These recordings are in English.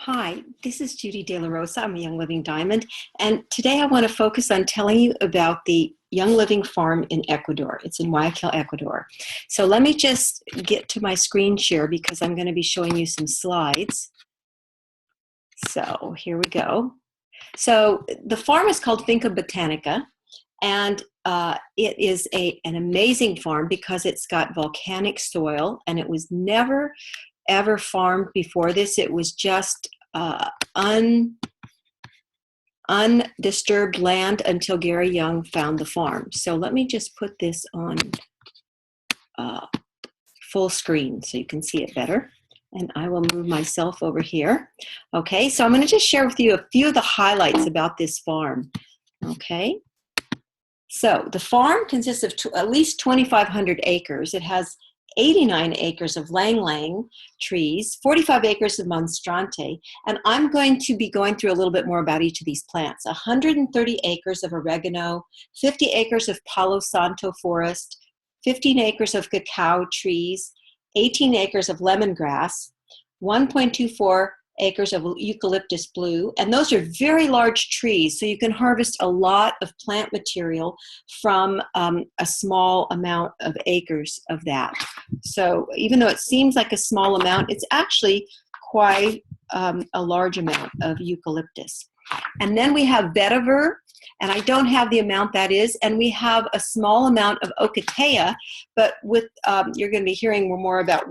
Hi, this is Judy De La Rosa. I'm a Young Living Diamond, and today I want to focus on telling you about the Young Living Farm in Ecuador. It's in Guayaquil, Ecuador. So let me just get to my screen share because I'm going to be showing you some slides. So here we go. So the farm is called Finca Botanica, and it is an amazing farm because it's got volcanic soil, and it was never ever farmed before this. It was just undisturbed land until Gary Young found the farm. So let me just put this on full screen so you can see it better. And I will move myself over here. Okay, so I'm going to just share with you a few of the highlights about this farm. Okay, so the farm consists of at least 2,500 acres. It has 89 acres of lang-lang trees, 45 acres of monstrante, and I'm going to be going through a little bit more about each of these plants. 130 acres of oregano, 50 acres of Palo Santo forest, 15 acres of cacao trees, 18 acres of lemongrass, 1.24 acres of eucalyptus blue, and those are very large trees, so you can harvest a lot of plant material from a small amount of acres of that. So even though it seems like a small amount, it's actually quite a large amount of eucalyptus. And then we have vetiver, and I don't have the amount that is, and we have a small amount of ocotea, but with you're going to be hearing more about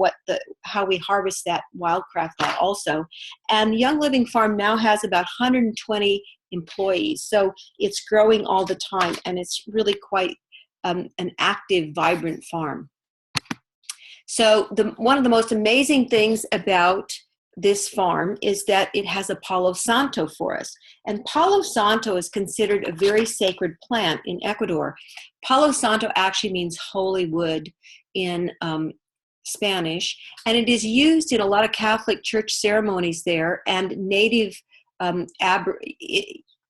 how we harvest that, wildcraft that also. And Young Living Farm now has about 120 employees, so it's growing all the time, and it's really quite an active, vibrant farm. So one of the most amazing things about this farm is that it has a Palo Santo forest. And Palo Santo is considered a very sacred plant in Ecuador. Palo Santo actually means holy wood in Spanish, and it is used in a lot of Catholic church ceremonies there and native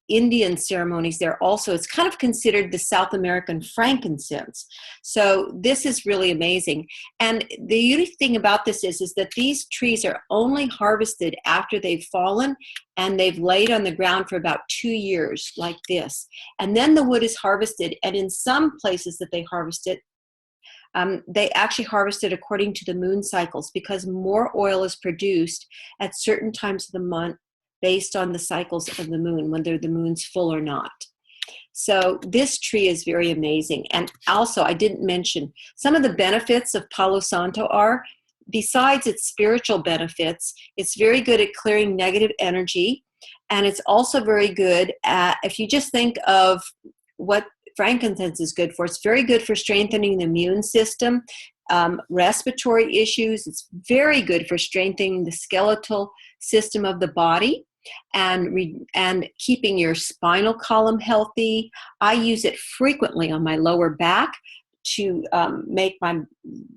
Indian ceremonies there also. It's kind of considered the South American frankincense. So this is really amazing. And the unique thing about this is that these trees are only harvested after they've fallen and they've laid on the ground for about 2 years like this. And then the wood is harvested, and in some places that they harvest it, they actually harvest it according to the moon cycles because more oil is produced at certain times of the month based on the cycles of the moon, whether the moon's full or not. So this tree is very amazing. And also, I didn't mention, some of the benefits of Palo Santo are, besides its spiritual benefits, it's very good at clearing negative energy. And it's also very good at, if you just think of what frankincense is good for, it's very good for strengthening the immune system, respiratory issues. It's very good for strengthening the skeletal system of the body and keeping your spinal column healthy. I use it frequently on my lower back to make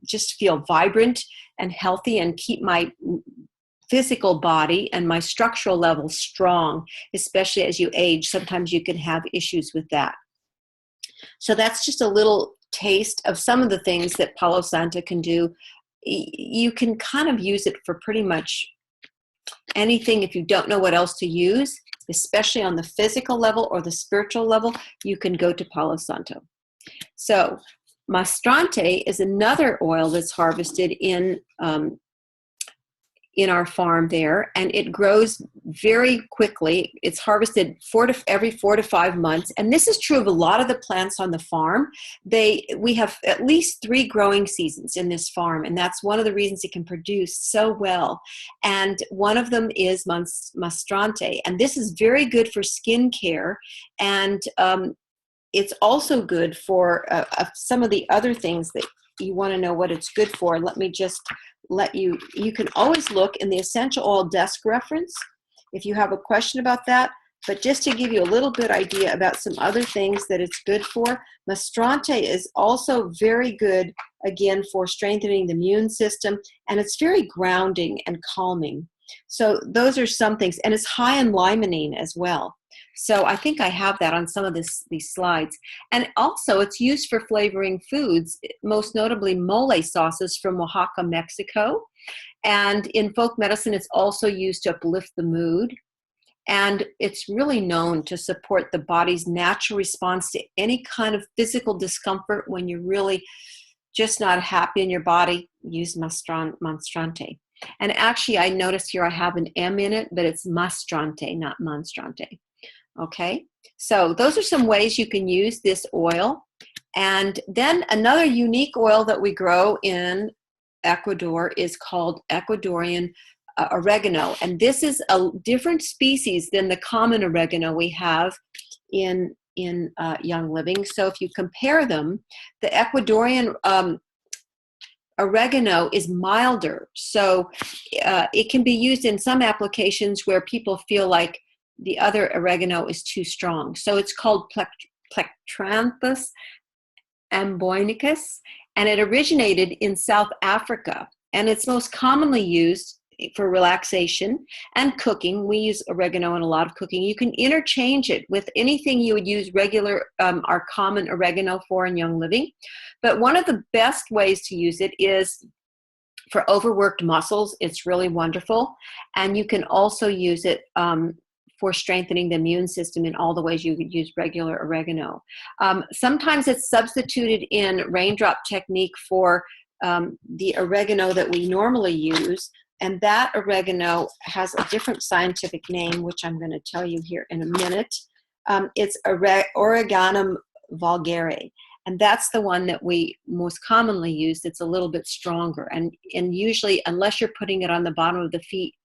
just feel vibrant and healthy and keep my physical body and my structural level strong, especially as you age. Sometimes you can have issues with that. So that's just a little taste of some of the things that Palo Santo can do. You can kind of use it for pretty much anything. If you don't know what else to use, especially on the physical level or the spiritual level, you can go to Palo Santo. So monstrante is another oil that's harvested in our farm there, and it grows very quickly. It's harvested every 4 to 5 months, and this is true of a lot of the plants on the farm. We have at least 3 growing seasons in this farm, and that's one of the reasons it can produce so well. And one of them is monstrante, and this is very good for skin care, and it's also good for some of the other things that you want to know what it's good for. Let me just you can always look in the essential oil desk reference if you have a question about that, but just to give you a little good idea about some other things that it's good for, monstrante is also very good, again, for strengthening the immune system, and it's very grounding and calming. So those are some things, and it's high in limonene as well. So I think I have that on some of these slides. And also it's used for flavoring foods, most notably mole sauces from Oaxaca, Mexico. And in folk medicine, it's also used to uplift the mood. And it's really known to support the body's natural response to any kind of physical discomfort. When you're really just not happy in your body, use monstrante. And actually, I noticed here I have an M in it, but it's mastrante, not monstrante. Okay, so those are some ways you can use this oil. And then another unique oil that we grow in Ecuador is called Ecuadorian oregano. And this is a different species than the common oregano we have in Young Living. So if you compare them, the Ecuadorian oregano is milder. So it can be used in some applications where people feel like the other oregano is too strong. So it's called Plectranthus amboinicus, and it originated in South Africa. And it's most commonly used for relaxation and cooking. We use oregano in a lot of cooking. You can interchange it with anything you would use regular, our common oregano for in Young Living. But one of the best ways to use it is for overworked muscles. It's really wonderful. And you can also use it for strengthening the immune system in all the ways you could use regular oregano. Sometimes it's substituted in raindrop technique for the oregano that we normally use. And that oregano has a different scientific name, which I'm going to tell you here in a minute. It's Oreganum vulgare. And that's the one that we most commonly use. It's a little bit stronger. And usually, unless you're putting it on the bottom of the feet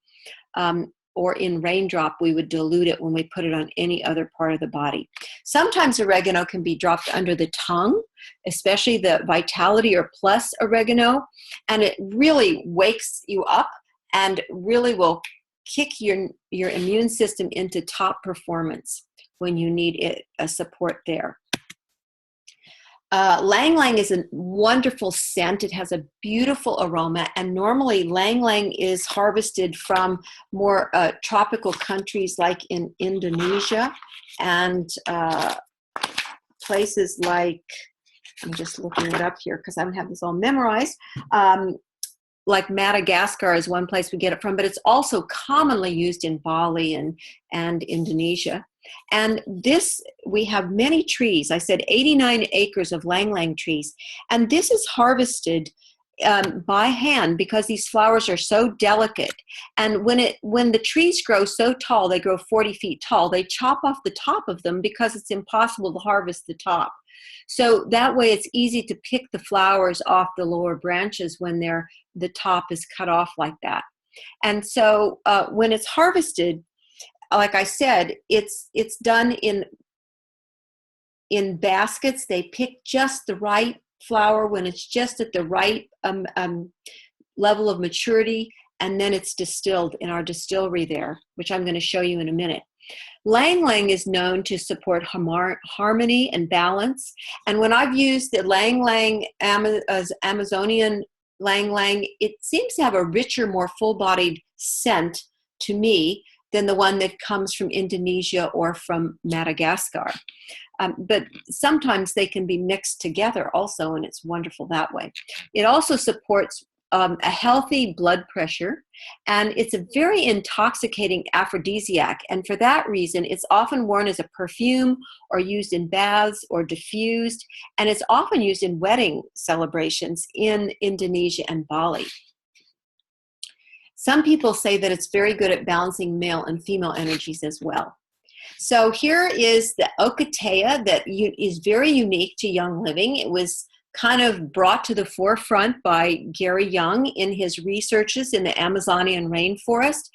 or in raindrop, we would dilute it when we put it on any other part of the body. Sometimes oregano can be dropped under the tongue, especially the Vitality or Plus oregano. And it really wakes you up and really will kick your immune system into top performance when you need a support there. Lang Lang is a wonderful scent. It has a beautiful aroma, and normally Lang Lang is harvested from more tropical countries like in Indonesia and places like, I'm just looking it up here because I don't have this all memorized, like Madagascar is one place we get it from, but it's also commonly used in Bali and Indonesia. And this, we have many trees. I said 89 acres of Lang Lang trees. And this is harvested by hand because these flowers are so delicate. And when the trees grow so tall, they grow 40 feet tall, they chop off the top of them because it's impossible to harvest the top. So that way it's easy to pick the flowers off the lower branches when the top is cut off like that. And so when it's harvested, like I said, it's done in baskets. They pick just the right flower when it's just at the right level of maturity, and then it's distilled in our distillery there, which I'm going to show you in a minute. Lang Lang is known to support harmony and balance. And when I've used the Lang Lang Amazonian Lang Lang, it seems to have a richer, more full-bodied scent to me than the one that comes from Indonesia or from Madagascar. But sometimes they can be mixed together also, and it's wonderful that way. It also supports a healthy blood pressure, and it's a very intoxicating aphrodisiac. And for that reason, it's often worn as a perfume or used in baths or diffused, and it's often used in wedding celebrations in Indonesia and Bali. Some people say that it's very good at balancing male and female energies as well. So here is the Ocotea that is very unique to Young Living. It was kind of brought to the forefront by Gary Young in his researches in the Amazonian rainforest.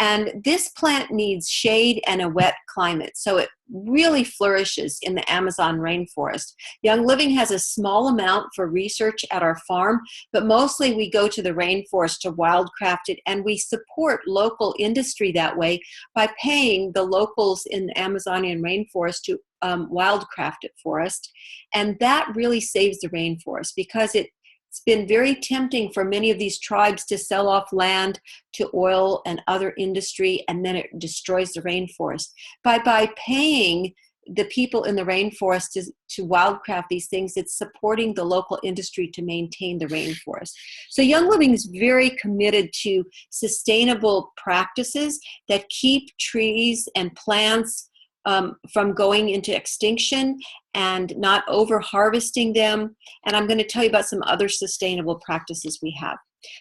And this plant needs shade and a wet climate, so it really flourishes in the Amazon rainforest. Young Living has a small amount for research at our farm, but mostly we go to the rainforest to wildcraft it, and we support local industry that way by paying the locals in the Amazonian rainforest to wildcraft it for us. And that really saves the rainforest because it's been very tempting for many of these tribes to sell off land to oil and other industry, and then it destroys the rainforest. By paying the people in the rainforest to wildcraft these things. It's supporting the local industry to maintain the rainforest. So Young Living is very committed to sustainable practices that keep trees and plants from going into extinction and not over harvesting them. And I'm going to tell you about some other sustainable practices we have.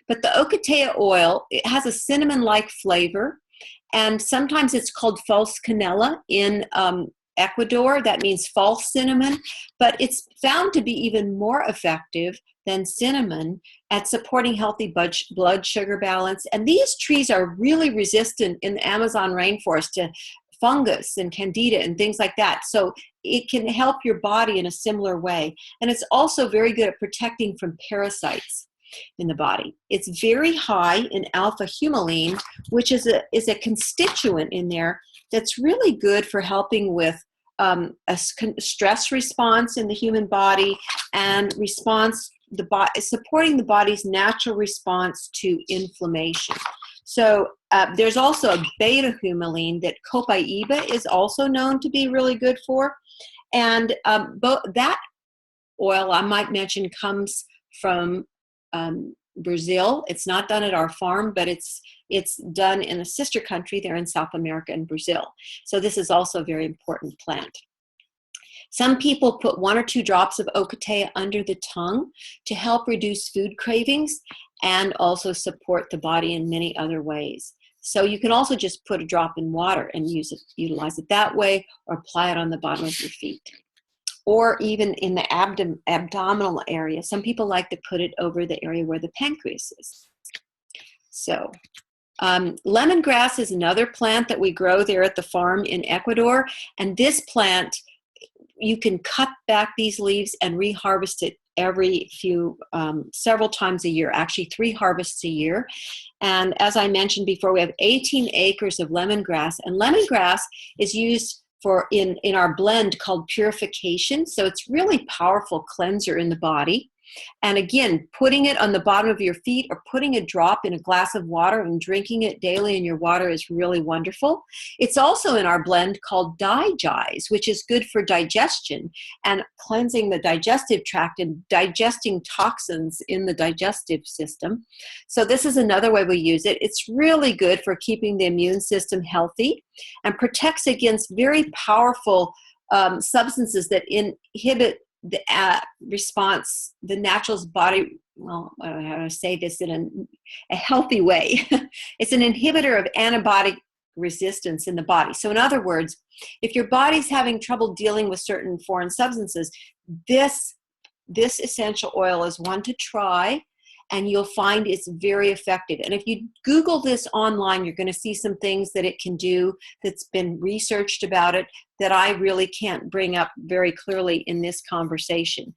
But the ocotea oil, it has a cinnamon-like flavor, and sometimes it's called false canela in Ecuador. That means false cinnamon, but it's found to be even more effective than cinnamon at supporting healthy blood sugar balance. And these trees are really resistant in the Amazon rainforest to fungus and candida and things like that. So it can help your body in a similar way. And it's also very good at protecting from parasites in the body. It's very high in alpha-humulene, which is a constituent in there that's really good for helping with a stress response in the human body and supporting the body's natural response to inflammation. So there's also a beta-humulene that copaiba is also known to be really good for. And that oil, I might mention, comes from Brazil. It's not done at our farm, but it's done in a sister country there in South America and Brazil. So this is also a very important plant. Some people put 1 or 2 drops of ocotea under the tongue to help reduce food cravings and also support the body in many other ways. So you can also just put a drop in water and utilize it that way, or apply it on the bottom of your feet. Or even in the abdominal area. Some people like to put it over the area where the pancreas is. So lemongrass is another plant that we grow there at the farm in Ecuador. And this plant, you can cut back these leaves and reharvest it several times a year, actually 3 harvests a year. And as I mentioned before, we have 18 acres of lemongrass, and lemongrass is used in our blend called purification. So it's really powerful cleanser in the body. And again, putting it on the bottom of your feet or putting a drop in a glass of water and drinking it daily in your water is really wonderful. It's also in our blend called Digize, which is good for digestion and cleansing the digestive tract and digesting toxins in the digestive system. So this is another way we use it. It's really good for keeping the immune system healthy and protects against very powerful substances that inhibit the response, the natural body, well, I don't know how to say this in a healthy way. It's an inhibitor of antibiotic resistance in the body. So in other words, if your body's having trouble dealing with certain foreign substances, this essential oil is one to try, and you'll find it's very effective. And if you Google this online, you're going to see some things that it can do that's been researched about it that I really can't bring up very clearly in this conversation.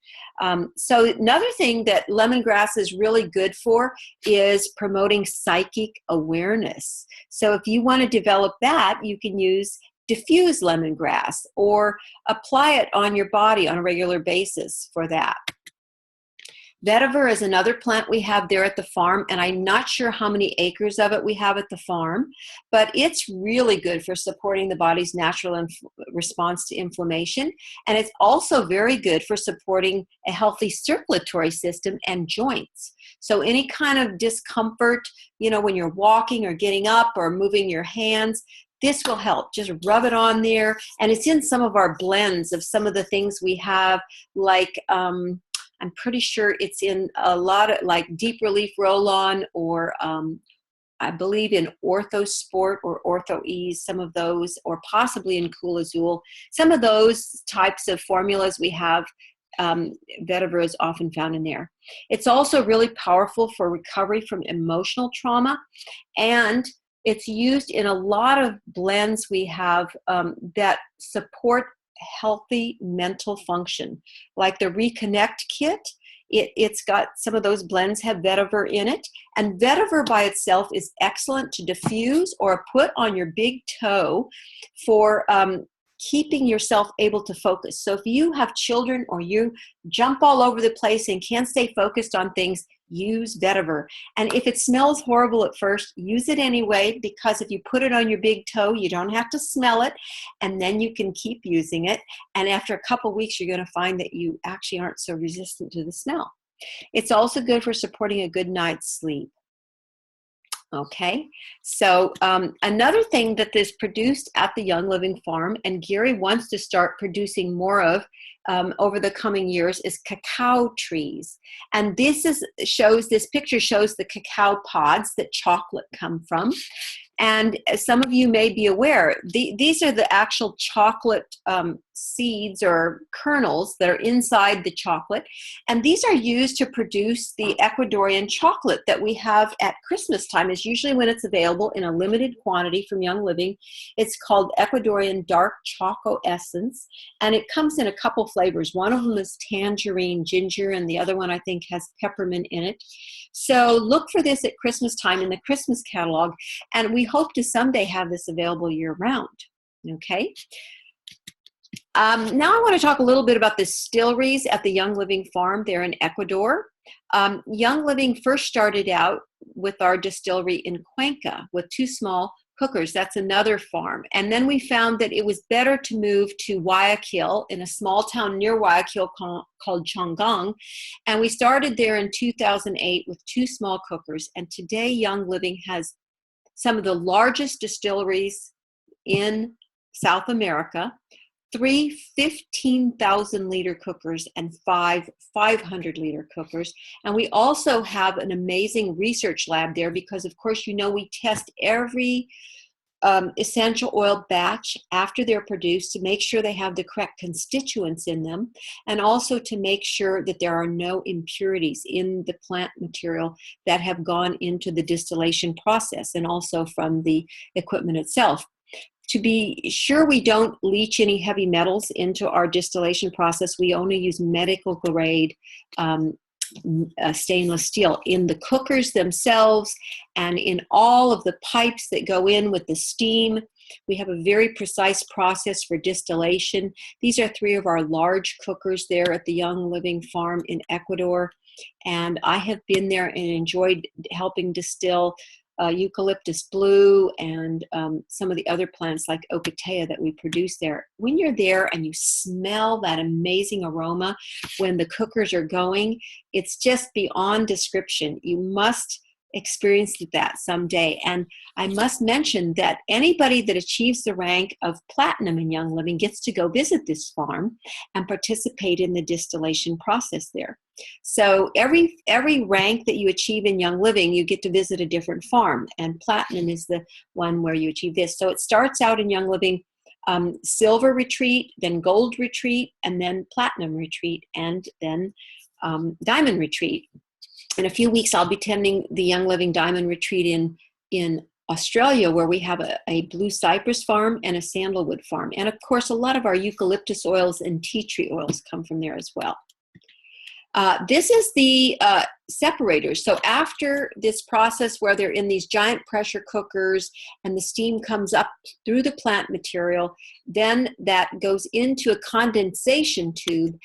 So another thing that lemongrass is really good for is promoting psychic awareness. So if you want to develop that, you can diffuse lemongrass or apply it on your body on a regular basis for that. Vetiver is another plant we have there at the farm, and I'm not sure how many acres of it we have at the farm, but it's really good for supporting the body's natural response to inflammation, and it's also very good for supporting a healthy circulatory system and joints. So any kind of discomfort, when you're walking or getting up or moving your hands, this will help. Just rub it on there, and it's in some of our blends of some of the things we have, like I'm pretty sure it's in a lot of like Deep Relief Roll-On or I believe in Orthosport or Ortho-Ease, some of those, or possibly in Cool Azul. Some of those types of formulas we have, vetiver is often found in there. It's also really powerful for recovery from emotional trauma, and it's used in a lot of blends we have that support healthy mental function, like the Reconnect kit. It's got some of those blends have vetiver in it, and vetiver by itself is excellent to diffuse or put on your big toe for keeping yourself able to focus. So if you have children or you jump all over the place and can't stay focused on things, use vetiver. And if it smells horrible at first, use it anyway, because if you put it on your big toe, you don't have to smell it, and then you can keep using it. And after a couple weeks, you're going to find that you actually aren't so resistant to the smell. It's also good for supporting a good night's sleep. Okay, so another thing that is produced at the Young Living Farm, and Gary wants to start producing more of over the coming years, is cacao trees. And this picture shows the cacao pods that chocolate come from. And as some of you may be aware, these are the actual chocolate seeds or kernels that are inside the chocolate. And these are used to produce the Ecuadorian chocolate that we have at Christmas time. Is usually when it's available in a limited quantity from Young Living. It's called Ecuadorian Dark Choco Essence. And it comes in a couple flavors. One of them is tangerine ginger, and the other one I think has peppermint in it. So look for this at Christmas time in the Christmas catalog. And we hope to someday have this available year-round. Okay. Now I want to talk a little bit about the distilleries at the Young Living Farm there in Ecuador. Young Living first started out with our distillery in Cuenca with 2 small cookers. That's another farm. And then we found that it was better to move to Guayaquil, in a small town near Guayaquil called Chongang. And we started there in 2008 with 2 small cookers. And today Young Living has some of the largest distilleries in South America, 3 15,000-liter cookers and 5 500-liter cookers. And we also have an amazing research lab there because, of course, we test every essential oil batch after they're produced to make sure they have the correct constituents in them, and also to make sure that there are no impurities in the plant material that have gone into the distillation process, and also from the equipment itself. To be sure we don't leach any heavy metals into our distillation process, we only use medical grade stainless steel in the cookers themselves and in all of the pipes that go in with the steam. We have a very precise process for distillation. These are 3 of our large cookers there at the Young Living Farm in Ecuador. And I have been there and enjoyed helping distill eucalyptus blue and some of the other plants like ocotea that we produce there. When you're there and you smell that amazing aroma when the cookers are going, it's just beyond description. You must experience that someday. And I must mention that anybody that achieves the rank of platinum in Young Living gets to go visit this farm and participate in the distillation process there. So every rank that you achieve in Young Living, you get to visit a different farm, and platinum is the one where you achieve this. So it starts out in Young Living silver retreat, then gold retreat, and then platinum retreat, and then diamond retreat. In a few weeks, I'll be attending the Young Living Diamond Retreat in Australia, where we have a blue cypress farm and a sandalwood farm. And of course, a lot of our eucalyptus oils and tea tree oils come from there as well. This is the separators. So after this process where they're in these giant pressure cookers and the steam comes up through the plant material, then that goes into a condensation tube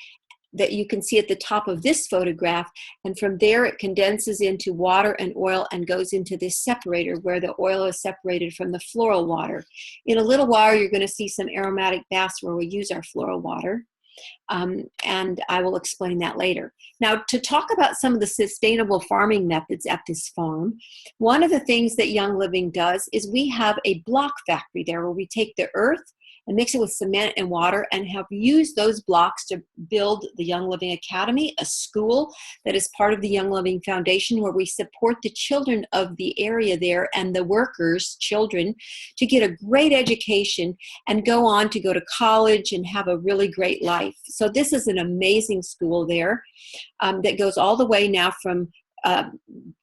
that you can see at the top of this photograph, and from there it condenses into water and oil and goes into this separator where the oil is separated from the floral water. In a little while you're going to see some aromatic baths where we use our floral water, and I will explain that later. Now, to talk about some of the sustainable farming methods at this farm, one of the things that Young Living does is we have a block factory there where we take the earth and mix it with cement and water and have used those blocks to build the Young Living Academy, a school that is part of the Young Living Foundation, where we support the children of the area there and the workers' children to get a great education and go on to go to college and have a really great life. So this is an amazing school there that goes all the way now from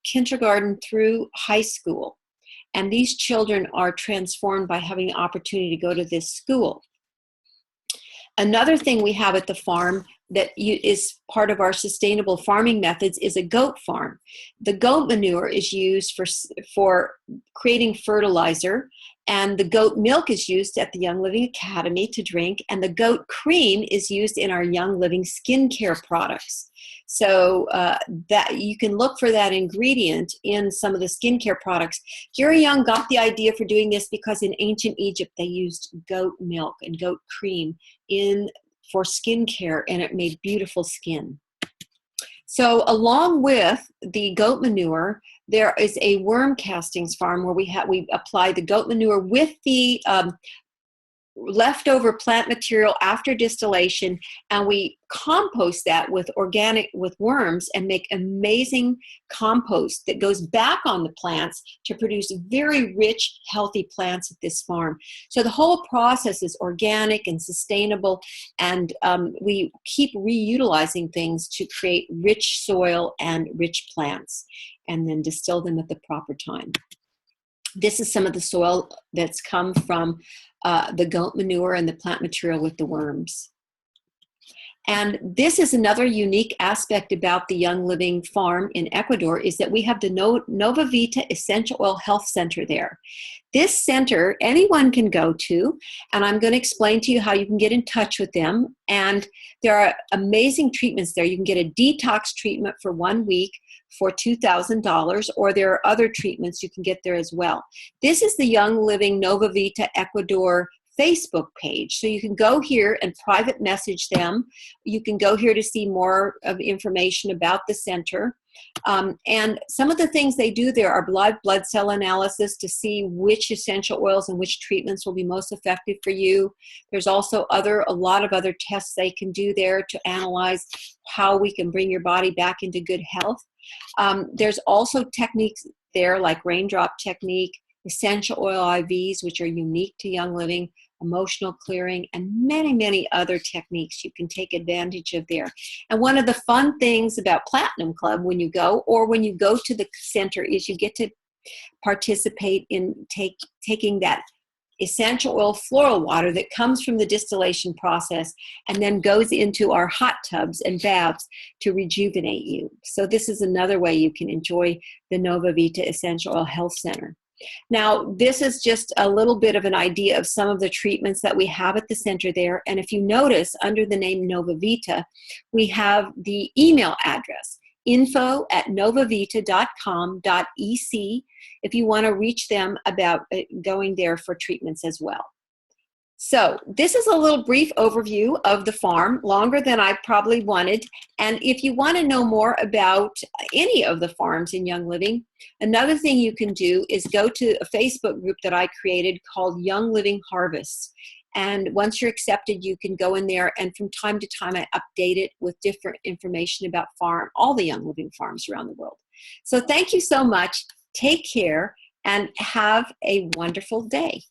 kindergarten through high school. And these children are transformed by having the opportunity to go to this school. Another thing we have at the farm, is part of our sustainable farming methods is a goat farm. The goat manure is used for creating fertilizer, and the goat milk is used at the Young Living Academy to drink, and the goat cream is used in our Young Living skincare products. So that you can look for that ingredient in some of the skincare products. Jerry Young got the idea for doing this because in ancient Egypt they used goat milk and goat cream for skincare, and it made beautiful skin. So along with the goat manure, there is a worm castings farm where we apply the goat manure with the leftover plant material after distillation, and we compost that with worms and make amazing compost that goes back on the plants to produce very rich, healthy plants at this farm. So the whole process is organic and sustainable, and we keep reutilizing things to create rich soil and rich plants, and then distill them at the proper time. This is some of the soil that's come from the goat manure and the plant material with the worms. And this is another unique aspect about the Young Living Farm in Ecuador, is that we have the Nova Vita Essential Oil Health Center there. This center, anyone can go to, and I'm going to explain to you how you can get in touch with them. And there are amazing treatments there. You can get a detox treatment for 1 week for $2,000, or there are other treatments you can get there as well. This is the Young Living Nova Vita Ecuador Facebook page. So you can go here and private message them. You can go here to see more of information about the center. And some of the things they do there are blood cell analysis to see which essential oils and which treatments will be most effective for you. There's also a lot of other tests they can do there to analyze how we can bring your body back into good health. There's also techniques there like raindrop technique, essential oil IVs, which are unique to Young Living, emotional clearing, and many, many other techniques you can take advantage of there. And one of the fun things about Platinum Club when you go to the center is you get to participate in taking that essential oil floral water that comes from the distillation process and then goes into our hot tubs and baths to rejuvenate you. So this is another way you can enjoy the Nova Vita Essential Oil Health Center. Now, this is just a little bit of an idea of some of the treatments that we have at the center there. And if you notice, under the name Nova Vita, we have the email address, info@novavita.com.ec, if you want to reach them about going there for treatments as well. So this is a little brief overview of the farm, longer than I probably wanted. And if you want to know more about any of the farms in Young Living, another thing you can do is go to a Facebook group that I created called Young Living Harvests. And once you're accepted, you can go in there, and from time to time I update it with different information about all the Young Living farms around the world. So thank you so much. Take care and have a wonderful day.